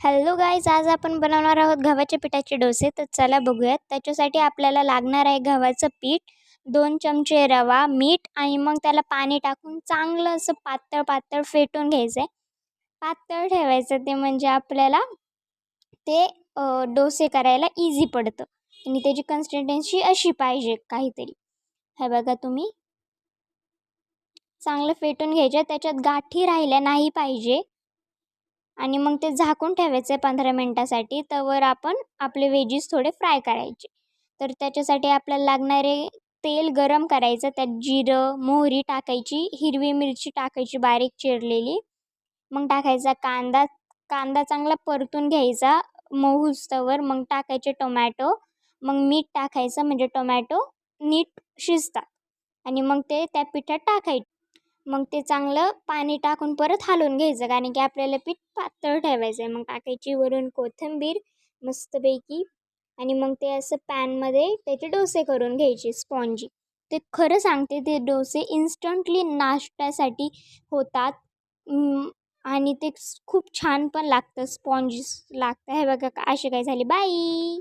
Hello guys, आज आपण बनवणार आहोत गव्हाच्या पिठाचे डोसे. तर चला बघूयात. त्याच्यासाठी आपल्याला लागणार आहे गव्हाचं पीठ, 2 चमचे रवा, मीठ आणि मग त्याला पाणी टाकून चांगलं असं पातळ पातळ फेटून घ्यायचं आहे. पातळ ठेवायचं ते म्हणजे आपल्याला ते डोसे करायला इझी पडतं. आणि त्याची कन्सिस्टन्सी अशी पाहिजे काहीतरी. हे बघा तुम्ही, चांगलं फेटून घ्यायचं. त्याच्यात गाठी राहिल्या नाही पाहिजे. आणि मग ते झाकून ठेवायचं आहे 15 मिनिटासाठी. तोवर आपण आपले व्हेजीस थोडे फ्राय करायचे. तर त्याच्यासाठी आपल्याला लागणारे तेल गरम करायचं. त्यात जिरं, मोहरी टाकायची, हिरवी मिरची टाकायची बारीक चिरलेली. मग टाकायचा कांदा. कांदा चांगला परतून घ्यायचा मऊस्तवर. मग टाकायचे टोमॅटो. मग मीठ टाकायचं म्हणजे टोमॅटो नीट शिजतात. आणि मग ते त्या पिठात टाकायचे. मग ते चांगलं पाणी टाकून परत हलवून घ्यायचं, कारण की आपल्याला पीठ पातळ ठेवायचं आहे. मग टाकायची वरून कोथिंबीर मस्तपैकी. आणि मग ते असं पॅनमध्ये त्याचे डोसे करून घ्यायचे स्पॉन्जी. ते खरं सांगते, ते डोसे इन्स्टंटली नाश्त्यासाठी होतात. आणि ते खूप छान पण लागतं, स्पॉन्जीस लागतं. हे बघा असे काय झाले. बाई.